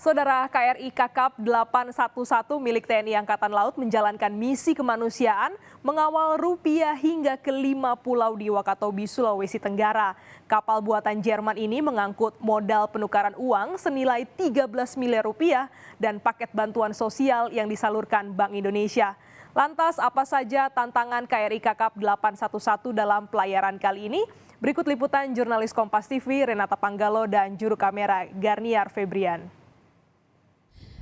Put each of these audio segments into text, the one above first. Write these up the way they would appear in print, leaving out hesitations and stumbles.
Saudara, KRI Kakap 811 milik TNI Angkatan Laut menjalankan misi kemanusiaan mengawal rupiah hingga ke 5 pulau di Wakatobi, Sulawesi Tenggara. Kapal buatan Jerman ini mengangkut modal penukaran uang senilai 13 miliar rupiah dan paket bantuan sosial yang disalurkan Bank Indonesia. Lantas apa saja tantangan KRI Kakap 811 dalam pelayaran kali ini? Berikut liputan jurnalis Kompas TV Renata Panggalo dan juru kamera Garniar Febrian.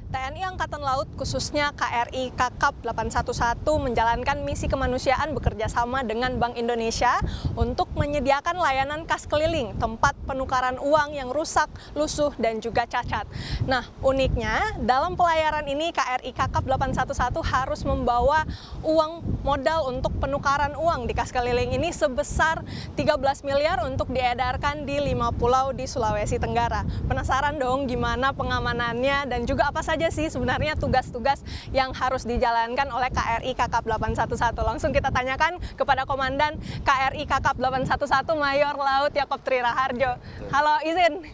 TNI Angkatan Laut khususnya KRI Kakap 811 menjalankan misi kemanusiaan bekerja sama dengan Bank Indonesia untuk menyediakan layanan kas keliling, tempat penukaran uang yang rusak, lusuh, dan juga cacat. Nah, uniknya dalam pelayaran ini KRI Kakap 811 harus membawa uang modal untuk penukaran uang di kas keliling ini sebesar 13 miliar untuk diedarkan di 5 pulau di Sulawesi Tenggara. Penasaran dong gimana pengamanannya dan juga apa saja sih sebenarnya tugas-tugas yang harus dijalankan oleh KRI Kakap 811. Langsung kita tanyakan kepada Komandan KRI Kakap 811 Mayor Laut Yaakob Triraharjo. Halo, izin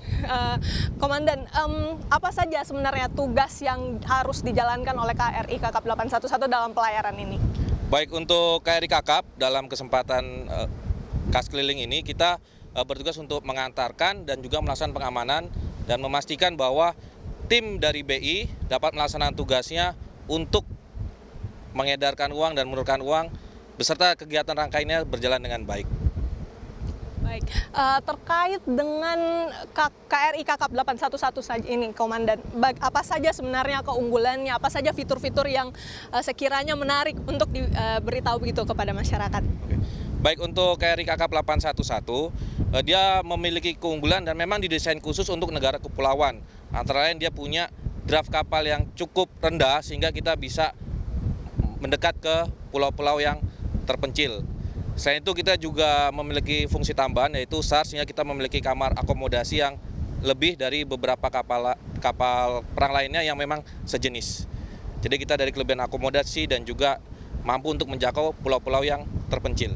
Komandan, apa saja sebenarnya tugas yang harus dijalankan oleh KRI Kakap 811 dalam pelayaran ini? Baik, untuk KRI Kakap dalam kesempatan kas keliling ini kita bertugas untuk mengantarkan dan juga melaksanakan pengamanan dan memastikan bahwa tim dari BI dapat melaksanakan tugasnya untuk mengedarkan uang dan menurunkan uang beserta kegiatan rangkaiannya berjalan dengan baik. Baik, terkait dengan KRI Kakap 811 saja ini, Komandan, apa saja sebenarnya keunggulannya, apa saja fitur-fitur yang sekiranya menarik untuk diberitahu begitu kepada masyarakat? Baik, untuk KRI Kakap 811, dia memiliki keunggulan dan memang didesain khusus untuk negara kepulauan. Antara lain dia punya draft kapal yang cukup rendah sehingga kita bisa mendekat ke pulau-pulau yang terpencil. Selain itu kita juga memiliki fungsi tambahan yaitu SAR sehingga kita memiliki kamar akomodasi yang lebih dari beberapa kapal perang lainnya yang memang sejenis. Jadi kita dari kelebihan akomodasi dan juga mampu untuk menjangkau pulau-pulau yang terpencil.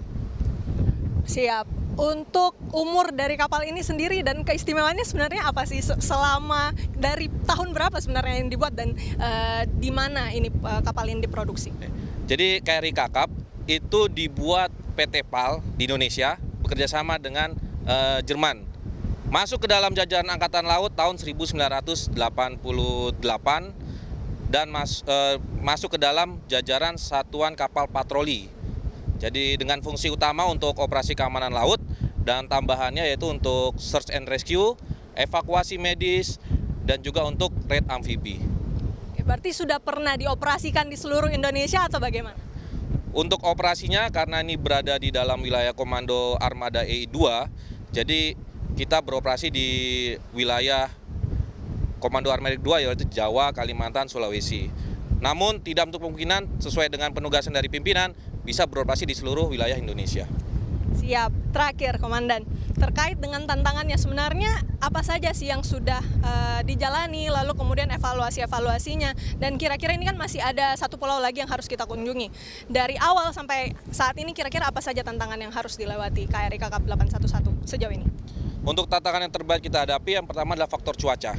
Siap. Untuk umur dari kapal ini sendiri dan keistimewaannya sebenarnya apa sih? Selama dari tahun berapa sebenarnya yang dibuat dan di mana ini kapal ini diproduksi? Jadi KRI Kakap itu dibuat PT PAL di Indonesia bekerjasama dengan Jerman. Masuk ke dalam jajaran Angkatan Laut tahun 1988 dan masuk ke dalam jajaran Satuan Kapal Patroli. Jadi dengan fungsi utama untuk operasi keamanan laut dan tambahannya yaitu untuk search and rescue, evakuasi medis, dan juga untuk raid amfibi. Berarti sudah pernah dioperasikan di seluruh Indonesia atau bagaimana? Untuk operasinya karena ini berada di dalam wilayah Komando Armada EI-2, jadi kita beroperasi di wilayah Komando Armada EI-2 yaitu Jawa, Kalimantan, Sulawesi. Namun tidak untuk kemungkinan sesuai dengan penugasan dari pimpinan bisa beroperasi di seluruh wilayah Indonesia. Siap. Terakhir, Komandan, terkait dengan tantangannya sebenarnya apa saja sih yang sudah dijalani, lalu kemudian evaluasinya, dan kira-kira ini kan masih ada satu pulau lagi yang harus kita kunjungi. Dari awal sampai saat ini kira-kira apa saja tantangan yang harus dilewati KRI Kakap 811 sejauh ini? Untuk tantangan yang terberat kita hadapi yang pertama adalah faktor cuaca.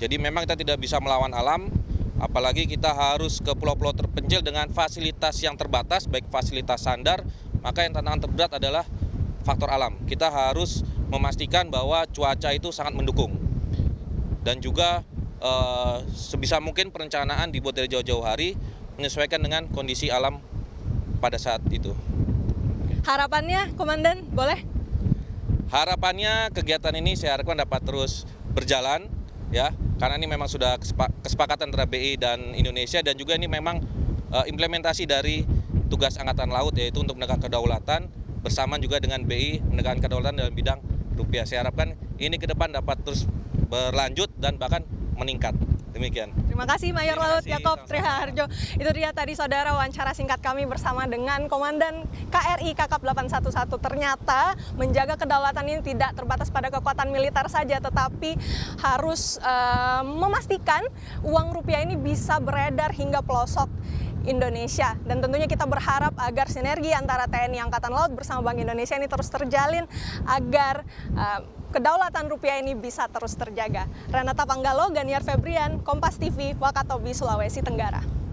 Jadi memang kita tidak bisa melawan alam, apalagi kita harus ke pulau-pulau terpencil dengan fasilitas yang terbatas, baik fasilitas sandar, maka yang tantangan terberat adalah faktor alam. Kita harus memastikan bahwa cuaca itu sangat mendukung. Dan juga sebisa mungkin perencanaan dibuat dari jauh-jauh hari, menyesuaikan dengan kondisi alam pada saat itu. Harapannya, Komandan, boleh? Harapannya kegiatan ini saya harapkan dapat terus berjalan, ya, karena ini memang sudah kesepakatan antara BI dan Indonesia dan juga ini memang implementasi dari tugas Angkatan Laut yaitu untuk menegakkan kedaulatan bersama juga dengan BI menegakkan kedaulatan dalam bidang rupiah. Saya harapkan ini ke depan dapat terus berlanjut dan bahkan meningkat. Demikian. Terima kasih Mayor Laut Yaakob Triraharjo. Itu dia tadi saudara wawancara singkat kami bersama dengan Komandan KRI Kakap 811. Ternyata menjaga kedaulatan ini tidak terbatas pada kekuatan militer saja, tetapi harus memastikan uang rupiah ini bisa beredar hingga pelosok Indonesia. Dan tentunya kita berharap agar sinergi antara TNI Angkatan Laut bersama Bank Indonesia ini terus terjalin agar kedaulatan rupiah ini bisa terus terjaga. Renata Panggalo, Ganiar Febrian, Kompas TV, Wakatobi, Sulawesi Tenggara.